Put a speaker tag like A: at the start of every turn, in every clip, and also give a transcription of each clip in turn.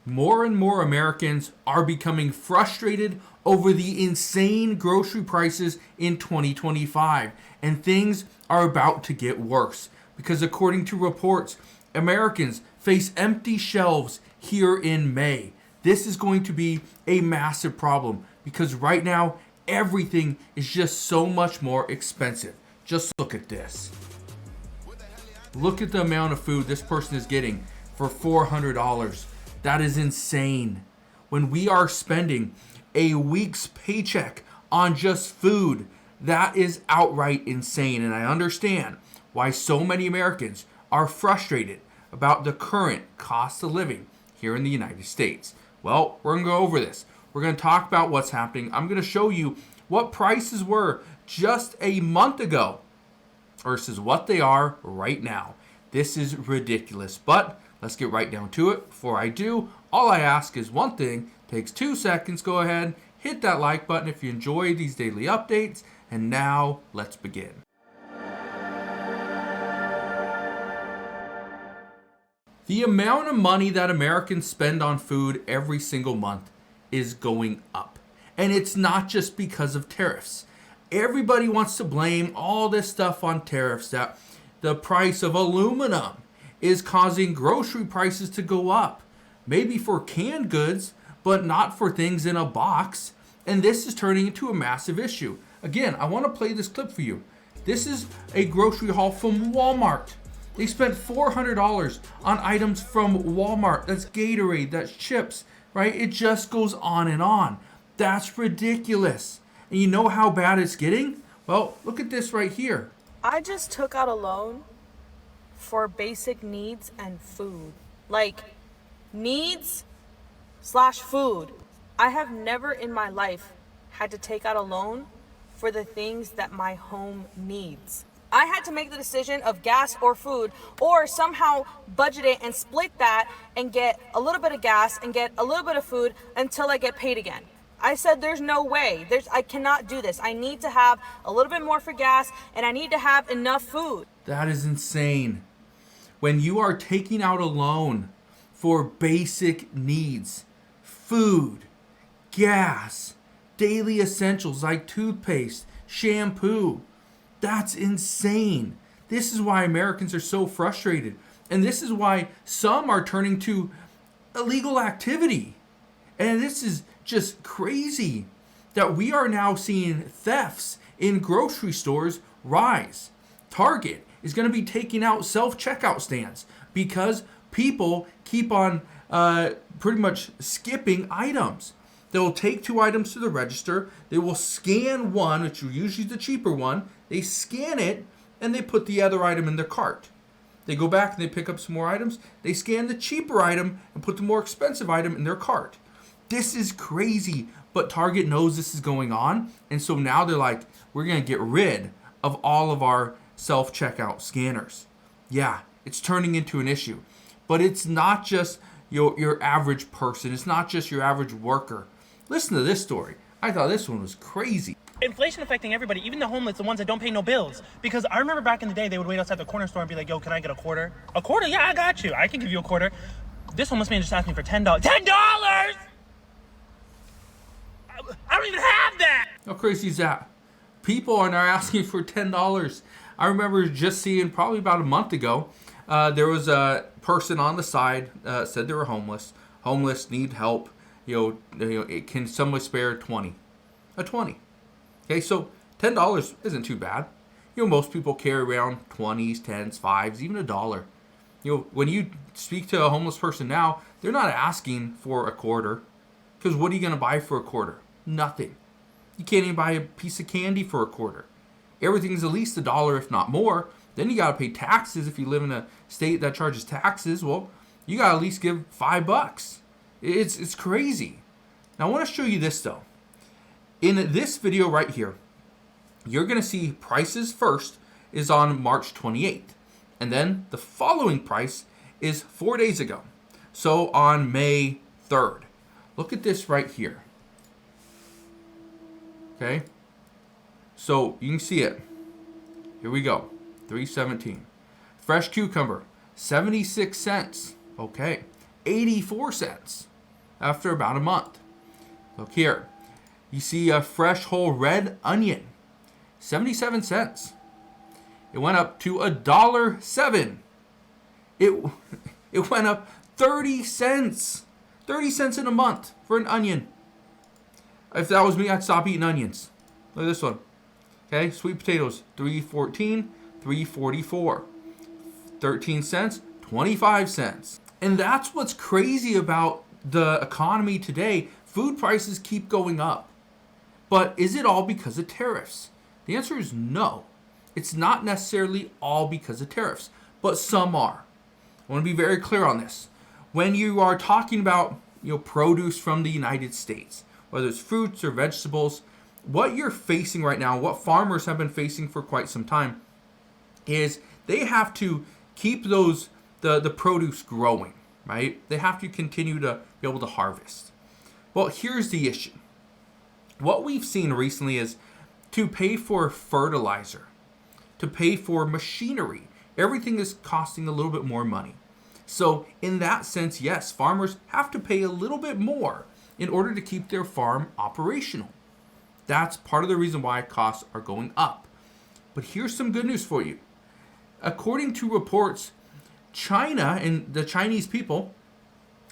A: More and more Americans are becoming frustrated over the insane grocery prices in 2025, and things are about to get worse because, according to reports, Americans face empty shelves here in May. This is going to be a massive problem because right now everything is just so much more expensive. Just look at this. Look at the amount of food this person is getting for $400. That is insane. When we are spending a week's paycheck on just food, that is outright insane. And I understand why so many Americans are frustrated about the current cost of living here in the United States. Well, we're going to go over this. We're going to talk about what's happening. I'm going to show you what prices were just a month ago versus what they are right now. This is ridiculous, but let's get right down to it. Before I do, all I ask is one thing. Takes 2 seconds. Go ahead, hit that like button if you enjoy these daily updates. And now let's begin. The amount of money that Americans spend on food every single month is going up. And it's not just because of tariffs. Everybody wants to blame all this stuff on tariffs, that the price of aluminum is causing grocery prices to go up. Maybe for canned goods, but not for things in a box. And this is turning into a massive issue. Again, I want to play this clip for you. This is a grocery haul from Walmart. They spent $400 on items from Walmart. That's Gatorade, that's chips, right? It just goes on and on. That's ridiculous. And you know how bad it's getting? Well, look at this right here.
B: I just took out a loan for basic needs and food. Like needs slash food. I have never in my life had to take out a loan for the things that my home needs. I had to make the decision of gas or food, or somehow budget it and split that and get a little bit of gas and get a little bit of food until I get paid again. I said there's no way. I cannot do this. I need to have a little bit more for gas and I need to have enough food.
A: That is insane. When you are taking out a loan for basic needs, food, gas, daily essentials like toothpaste, shampoo, that's insane. This is why Americans are so frustrated. And this is why some are turning to illegal activity. And this is just crazy that we are now seeing thefts in grocery stores rise. Target is going to be taking out self-checkout stands because people keep on pretty much skipping items. They'll take 2 items to the register. They will scan one, which is usually the cheaper one. They scan it, and they put the other item in their cart. They go back and they pick up some more items. They scan the cheaper item and put the more expensive item in their cart. This is crazy, but Target knows this is going on, and so now they're like, we're going to get rid of all of our self-checkout scanners. Yeah, it's turning into an issue, but it's not just your average person. It's not just your average worker. Listen to this story. I thought this one was crazy.
C: Inflation affecting everybody, even the homeless, the ones that don't pay no bills. Because I remember back in the day, they would wait outside the corner store and be like, yo, can I get a quarter? A quarter? Yeah, I got you. I can give you a quarter. This homeless man just asked me for $10. $10! I don't even have that!
A: How crazy is that? People are now asking for $10. I remember just seeing probably about a month ago, there was a person on the side said they were homeless. Homeless, need help. Can someone spare 20? A 20. Okay, so $10 isn't too bad. Most people carry around 20s, 10s, 5s, even $1. When you speak to a homeless person now, they're not asking for a quarter. Because what are you going to buy for a quarter? Nothing. You can't even buy a piece of candy for a quarter. Everything's at least $1, if not more. Then you got to pay taxes. If you live in a state that charges taxes, well, you got to at least give $5. It's crazy. Now I want to show you this though. In this video right here, you're going to see prices first is on March 28th. And then the following price is 4 days ago. So on May 3rd. Look at this right here. Okay. So you can see it. Here we go. $3.17. Fresh cucumber, 76 cents. Okay. 84 cents. after about a month. Look here. You see a fresh whole red onion, 77 cents. It went up to $1.07. It went up 30 cents. 30 cents in a month for an onion. If that was me, I'd stop eating onions. Look at this one. Okay, sweet potatoes, $3.14, $3.44. 13 cents, 25 cents. And that's what's crazy about the economy today. Food prices keep going up. But is it all because of tariffs? The answer is no. It's not necessarily all because of tariffs, but some are. I want to be very clear on this. When you are talking about, produce from the United States, whether it's fruits or vegetables, what you're facing right now, what farmers have been facing for quite some time, is they have to keep the produce growing, right? They have to continue to be able to harvest. Well, here's the issue. What we've seen recently is to pay for fertilizer, to pay for machinery, everything is costing a little bit more money. So in that sense, yes, farmers have to pay a little bit more in order to keep their farm operational. That's part of the reason why costs are going up. But here's some good news for you. According to reports, China and the Chinese people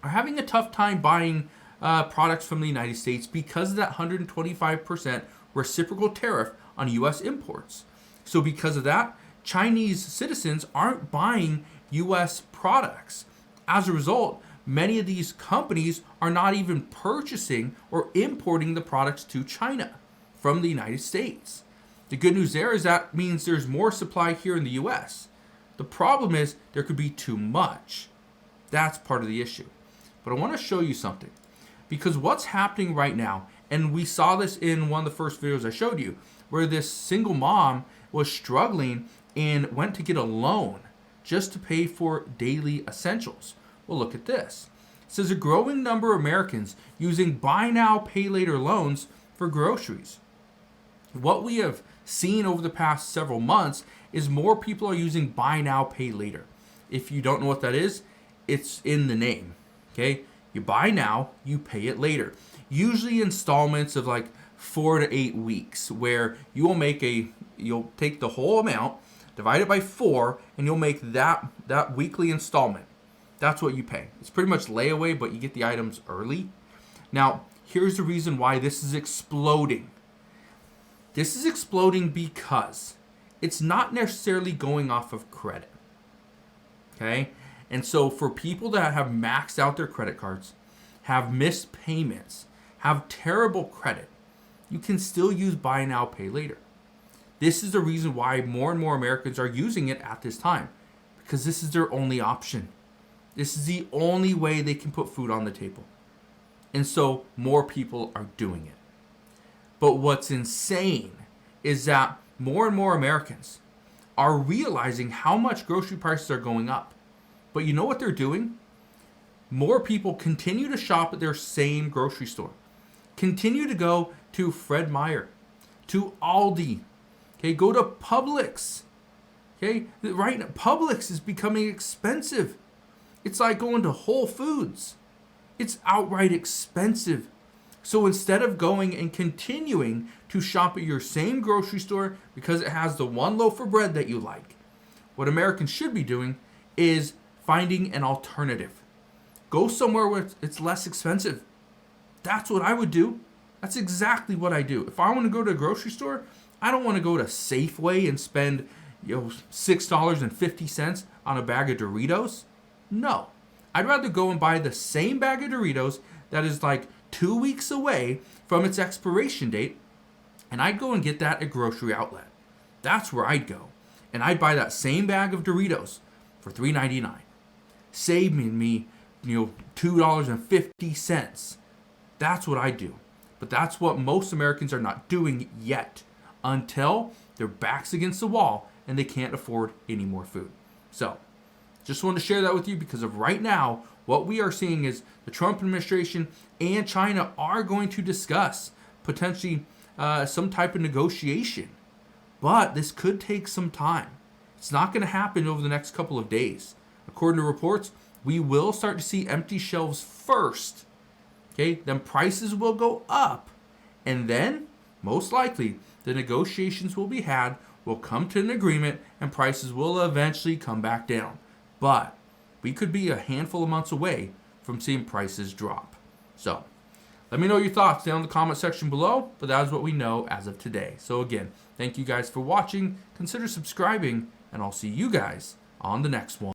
A: are having a tough time buying products from the United States because of that 125% reciprocal tariff on U.S. imports. So because of that, Chinese citizens aren't buying U.S. products. As a result, many of these companies are not even purchasing or importing the products to China from the United States. The good news there is that means there's more supply here in the U.S. The problem is there could be too much. That's part of the issue. But I want to show you something. Because what's happening right now, and we saw this in one of the first videos I showed you, where this single mom was struggling and went to get a loan just to pay for daily essentials. Well, look at this. It says a growing number of Americans using buy now, pay later loans for groceries. What we have seen over the past several months is more people are using buy now, pay later. If you don't know what that is, it's in the name. Okay? You buy now, you pay it later. Usually installments of like 4 to 8 weeks, where you'll take the whole amount, divide it by 4, and you'll make that weekly installment. That's what you pay. It's pretty much layaway, but you get the items early. Now, here's the reason why this is exploding. This is exploding because it's not necessarily going off of credit. Okay? And so for people that have maxed out their credit cards, have missed payments, have terrible credit, you can still use buy now, pay later. This is the reason why more and more Americans are using it at this time, because this is their only option. This is the only way they can put food on the table. And so more people are doing it. But what's insane is that more and more Americans are realizing how much grocery prices are going up. But you know what they're doing? More people continue to shop at their same grocery store. Continue to go to Fred Meyer, to Aldi. Okay, go to Publix. Okay, right now, Publix is becoming expensive. It's like going to Whole Foods. It's outright expensive. So instead of going and continuing to shop at your same grocery store because it has the one loaf of bread that you like, what Americans should be doing is finding an alternative. Go somewhere where it's less expensive. That's what I would do. That's exactly what I do. If I want to go to a grocery store, I don't want to go to Safeway and spend $6.50 on a bag of Doritos. No. I'd rather go and buy the same bag of Doritos that is like 2 weeks away from its expiration date, and I'd go and get that at grocery outlet. That's where I'd go. And I'd buy that same bag of Doritos for $3.99. Save me $2.50. That's what I do. But that's what most Americans are not doing yet, until their back's against the wall and they can't afford any more food. So, just wanted to share that with you because of right now, what we are seeing is the Trump administration and China are going to discuss potentially some type of negotiation. But this could take some time. It's not going to happen over the next couple of days. According to reports, we will start to see empty shelves first Okay, then prices will go up. And then, most likely, the negotiations will be had, will come to an agreement, and prices will eventually come back down. But we could be a handful of months away from seeing prices drop. So, let me know your thoughts down in the comment section below, but that is what we know as of today. So again, thank you guys for watching. Consider subscribing, and I'll see you guys on the next one.